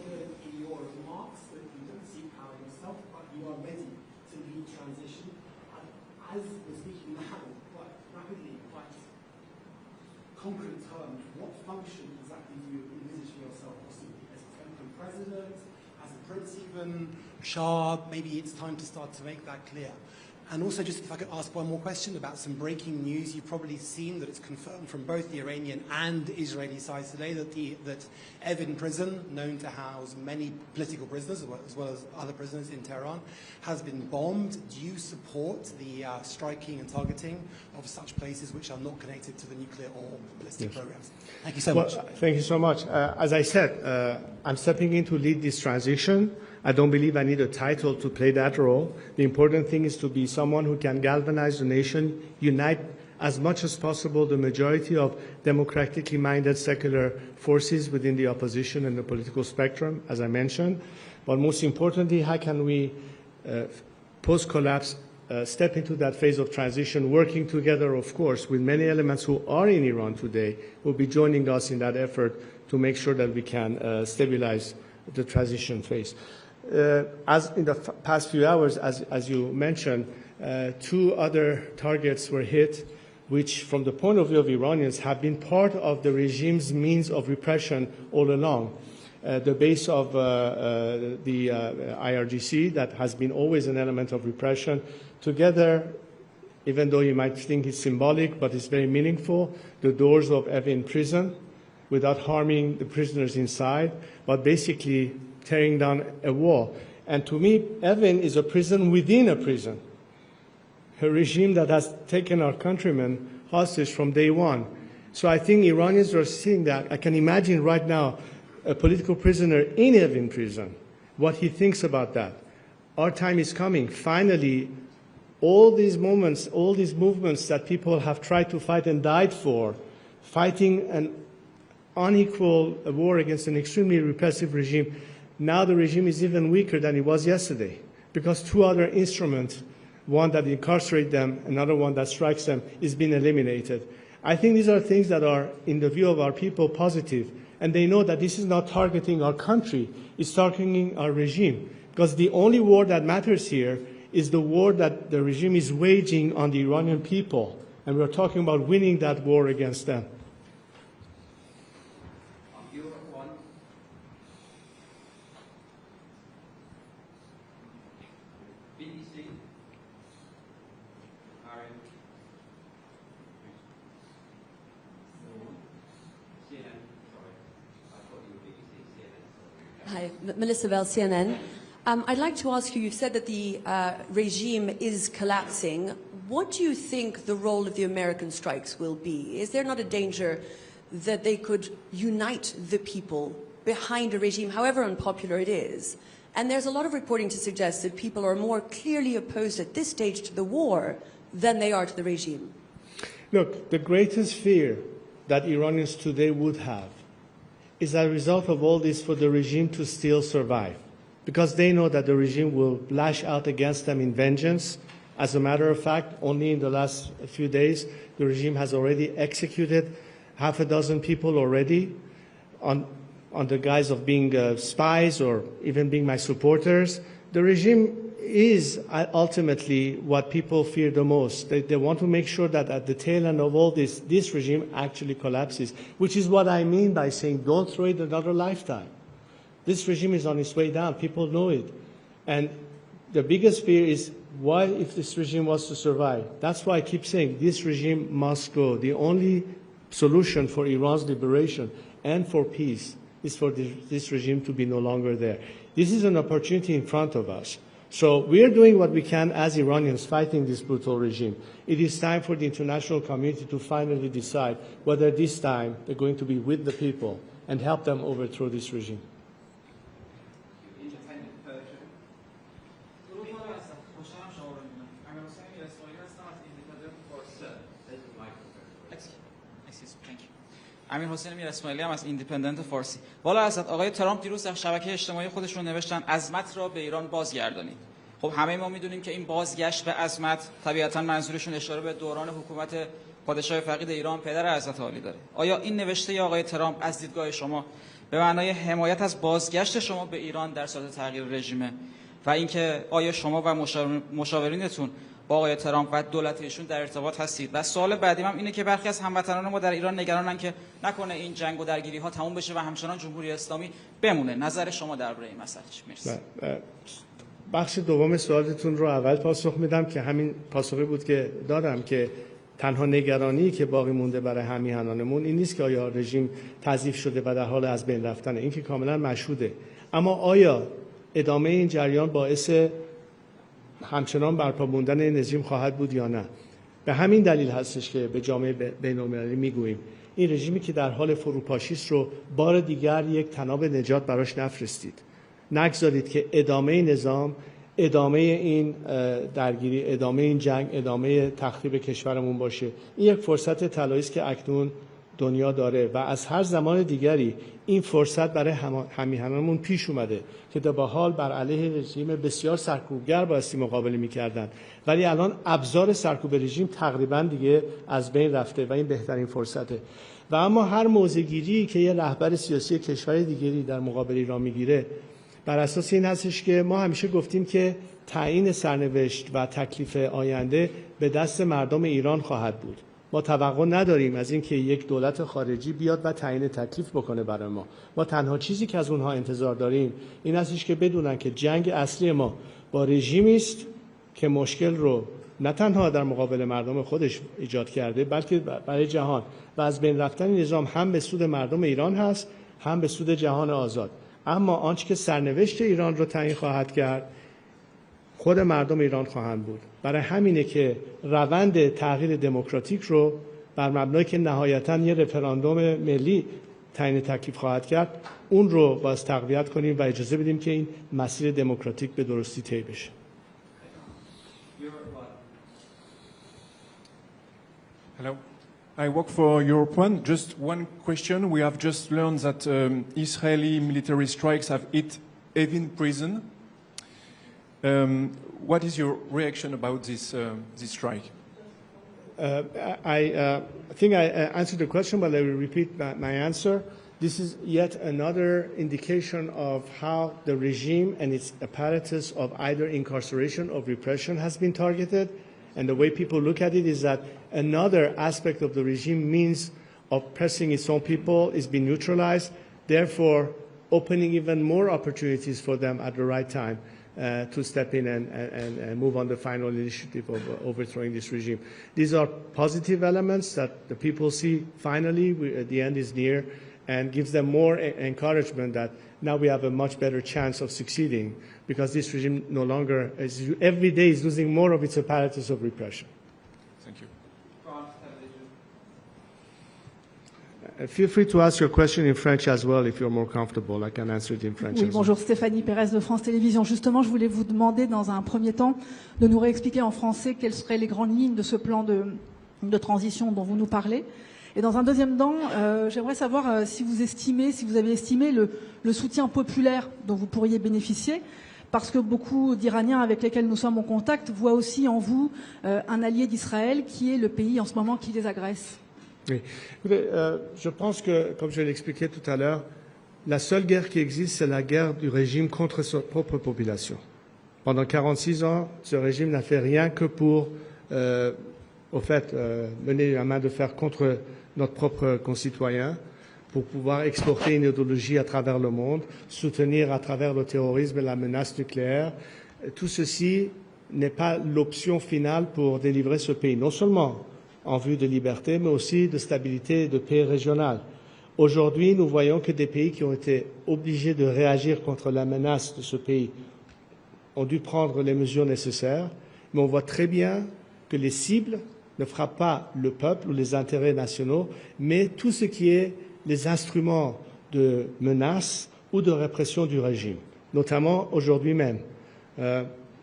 heard in your remarks that you don't see power yourself, but you are ready to lead transition. And as we're speaking now, quite rapidly, quite concrete terms, what function exactly do you envisage for yourself? Possibly as a temporary president, as a prince even, Shah? Maybe it's time to start to make that clear. And also, just if I could ask one more question about some breaking news. You've probably seen that it's confirmed from both the Iranian and Israeli sides today that Evin prison, known to house many political prisoners as well as other prisoners in Tehran, has been bombed. Do you support the striking and targeting of such places which are not connected to the nuclear or ballistic programs? Thank you so much. Thank you so much. As I said, I'm stepping in to lead this transition. I don't believe I need a title to play that role. The important thing is to be someone who can galvanize the nation, unite as much as possible the majority of democratically minded secular forces within the opposition and the political spectrum, as I mentioned. But most importantly, how can we, post-collapse, step into that phase of transition, working together, of course, with many elements who are in Iran today, who will be joining us in that effort to make sure that we can stabilize the transition phase. As in the past few hours, as you mentioned, 2 other targets were hit, which from the point of view of Iranians have been part of the regime's means of repression all along. The base of the IRGC, that has been always an element of repression, together, even though you might think it's symbolic, but it's very meaningful, the doors of Evin prison, without harming the prisoners inside, but basically tearing down a wall. And to me, Evin is a prison within a prison, a regime that has taken our countrymen hostage from day one. So I think Iranians are seeing that. I can imagine right now a political prisoner in Evin prison, what he thinks about that. Our time is coming. Finally, all these moments, all these movements that people have tried to fight and died for, fighting an unequal war against an extremely repressive regime, now the regime is even weaker than it was yesterday, because 2 other instruments, one that incarcerates them, another one that strikes them, is being eliminated. I think these are things that are, in the view of our people, positive. And they know that this is not targeting our country, it's targeting our regime. Because the only war that matters here is the war that the regime is waging on the Iranian people. And we're talking about winning that war against them. Hi, Melissa Bell, CNN. I'd like to ask you, you've said that the regime is collapsing. What do you think the role of the American strikes will be? Is there not a danger that they could unite the people behind a regime, however unpopular it is? And there's a lot of reporting to suggest that people are more clearly opposed at this stage to the war than they are to the regime. Look, the greatest fear that Iranians today would have is a result of all this for the regime to still survive, because they know that the regime will lash out against them in vengeance. As a matter of fact, only in the last few days, the regime has already executed 6 people already on the guise of being spies or even being my supporters. The regime is ultimately what people fear the most. They want to make sure that at the tail end of all this regime actually collapses, which is what I mean by saying don't throw it another lifetime. This regime is on its way down. People know it. And the biggest fear is, what if this regime was to survive? That's why I keep saying this regime must go. The only solution for Iran's liberation and for peace is for this regime to be no longer there. This is an opportunity in front of us. So we are doing what we can as Iranians fighting this brutal regime. It is time for the international community to finally decide whether this time they're going to be with the people and help them overthrow this regime. امیر حسین میراسماعیلی هم از ایندیپندنت فارسی. والا حضرت آقای ترامپ دیروز در شبکه اجتماعی خودشون نوشتن عظمت را به ایران بازگردانید. خب همه ما میدونیم که این بازگشت به عظمت طبیعتاً منظورشون اشاره به دوران حکومت پادشاه فقید ایران پدر حضرت عالی داره. آیا این نوشته آقای ترامپ از دیدگاه شما به معنای حمایت از بازگشت شما به ایران در صورت تغییر رژیمه و اینکه آیا شما و مشاورینتون با آقای ترامپ و دولت ایشون در ارتباط هستید. و سوال بعدیم هم اینه که برخی از هموطنان ما در ایران نگرانن که نکنه این جنگ و درگیری ها تموم بشه و همچنان جمهوری اسلامی بمونه. نظر شما درباره این مسئله چیه؟ مرسی. بخش دوم سوالتون رو اول پاسخ میدم که همین پاسخی بود که دادم که تنها نگرانی که باقی مونده برای همیهنانمون این نیست که آیا رژیم تضعیف شده و در حال از بین رفتنه، این که کاملا مشهوده، اما آیا ادامه این جریان باعث همچنان برپا موندن این رژیم خواهد بود یا نه. به همین دلیل هستش که به جامعه بین‌المللی میگوییم این رژیمی که در حال فروپاشی است رو بار دیگر یک طناب نجات براش نفرستید، نگذارید که ادامه نظام، ادامه این درگیری، ادامه این جنگ، ادامه تخریب کشورمون باشه. این یک فرصت طلایی است که اکنون دنیا داره و از هر زمان دیگری این فرصت برای همیهنانمون پیش اومده که در با حال بر علیه رژیم بسیار سرکوبگر بایستی مقابله می‌کردن، ولی الان ابزار سرکوب رژیم تقریبا دیگه از بین رفته و این بهترین فرصته. و اما هر موضع‌گیری که یه رهبر سیاسی کشور دیگری در مقابل ایران میگیره بر اساس این هستش که ما همیشه گفتیم که تعیین سرنوشت و تکلیف آینده به دست مردم ایران خواهد بود. ما توقع نداریم از اینکه یک دولت خارجی بیاد و تعیین تکلیف بکنه برای ما. ما تنها چیزی که از اونها انتظار داریم این هستش که بدونن که جنگ اصلی ما با رژیمی است که مشکل رو نه تنها در مقابل مردم خودش ایجاد کرده بلکه برای جهان و از بین رفتن نظام هم به سود مردم ایران هست هم به سود جهان آزاد. اما آنچه که سرنوشت ایران رو تعیین خواهد کرد خود مردم ایران خواهند بود. برای همینه که روند تغییر دموکراتیک رو بر مبنای که نهایتاً یه رفراندوم ملی تعیین تکلیف خواهد کرد اون رو باز تقویت کنیم و اجازه بدیم که این مسیر دموکراتیک به درستی طی بشه. Hello. I work for Europe One. Just one question. We have just learned that Israeli military strikes have hit Evin prison. What is your reaction about this strike? I think I answered the question, but I will repeat my answer. This is yet another indication of how the regime and its apparatus of either incarceration or repression has been targeted. And the way people look at it is that another aspect of the regime means oppressing its own people is being neutralized, therefore opening even more opportunities for them at the right time to step in and move on the final initiative of overthrowing this regime. These are positive elements that the people see finally the end is near and gives them more encouragement that now we have a much better chance of succeeding because this regime no longer is, every day is losing more of its apparatus of repression. Thank you. Feel free to ask your question in French as well if you're more comfortable. I can answer it in French Oui, as bonjour, Stéphanie Pérez de France Télévisions. Justement, je voulais vous demander dans un premier temps de nous réexpliquer en français quelles seraient les grandes lignes de ce plan de transition dont vous nous parlez. Et dans un deuxième temps, j'aimerais savoir si vous avez estimé le soutien populaire dont vous pourriez bénéficier, parce que beaucoup d'Iraniens avec lesquels nous sommes en contact voient aussi en vous un allié d'Israël qui est le pays en ce moment qui les agresse. Oui. Je pense que, comme je l'ai expliqué tout à l'heure, la seule guerre qui existe, c'est la guerre du régime contre sa propre population. Pendant 46 ans, ce régime n'a fait rien que pour, mener la main de fer contre notre propre concitoyen, pour pouvoir exporter une idéologie à travers le monde, soutenir à travers le terrorisme et la menace nucléaire. Tout ceci n'est pas l'option finale pour délivrer ce pays, non seulement en vue de liberté, mais aussi de stabilité et de paix régionale. Aujourd'hui, nous voyons que des pays qui ont été obligés de réagir contre la menace de ce pays ont dû prendre les mesures nécessaires, mais on voit très bien que les cibles ne frappent pas le peuple ou les intérêts nationaux, mais tout ce qui est les instruments de menace ou de répression du régime, notamment aujourd'hui même.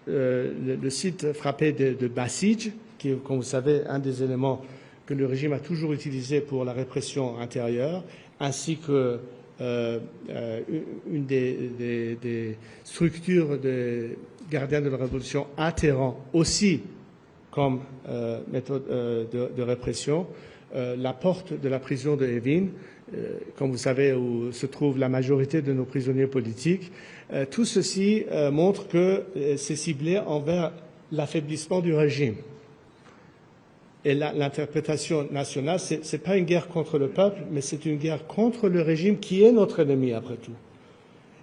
Le site frappé de Basij, qui est, comme vous savez, un des éléments que le régime a toujours utilisé pour la répression intérieure, ainsi que une des structures de gardiens de la révolution à Téhéran aussi comme méthode de répression. La porte de la prison de Evin, comme vous savez, où se trouve la majorité de nos prisonniers politiques, tout ceci montre que c'est ciblé envers l'affaiblissement du régime. Et l'interprétation nationale, ce n'est pas une guerre contre le peuple, mais c'est une guerre contre le régime qui est notre ennemi après tout.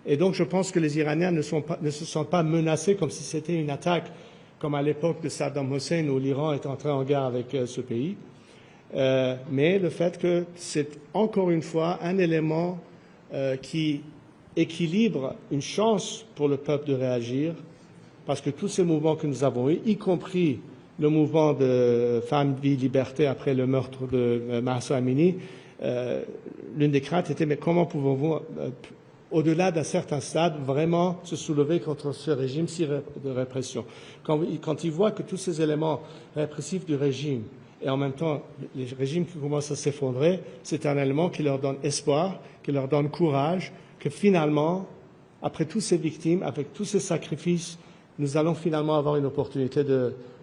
Et donc je pense que les Iraniens ne se sentent pas menacés comme si c'était une attaque, comme à l'époque de Saddam Hussein où l'Iran est entré en guerre avec ce pays. Mais le fait que c'est encore une fois un élément qui équilibre une chance pour le peuple de réagir, parce que tous ces mouvements que nous avons eus, y compris le mouvement de Femmes, Vie, Liberté après le meurtre de Mahsa Amini, l'une des craintes était mais comment pouvons-vous, au-delà d'un certain stade, vraiment se soulever contre ce régime de répression. Quand ils voient que tous ces éléments répressifs du régime et en même temps les régimes qui commencent à s'effondrer, c'est un élément qui leur donne espoir, qui leur donne courage, que finalement, après toutes ces victimes, avec tous ces sacrifices, nous allons finalement avoir une opportunité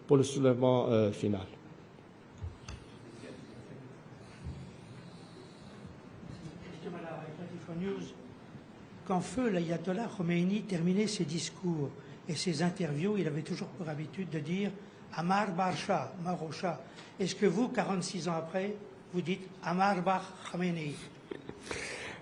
pour le soulèvement final. Quand feu l'ayatollah Khomeini terminait ses discours et ses interviews, il avait toujours pour habitude de dire Amar Barsha, Marosha. Est-ce que vous, 46 ans après, vous dites Amar Bar Khomeini?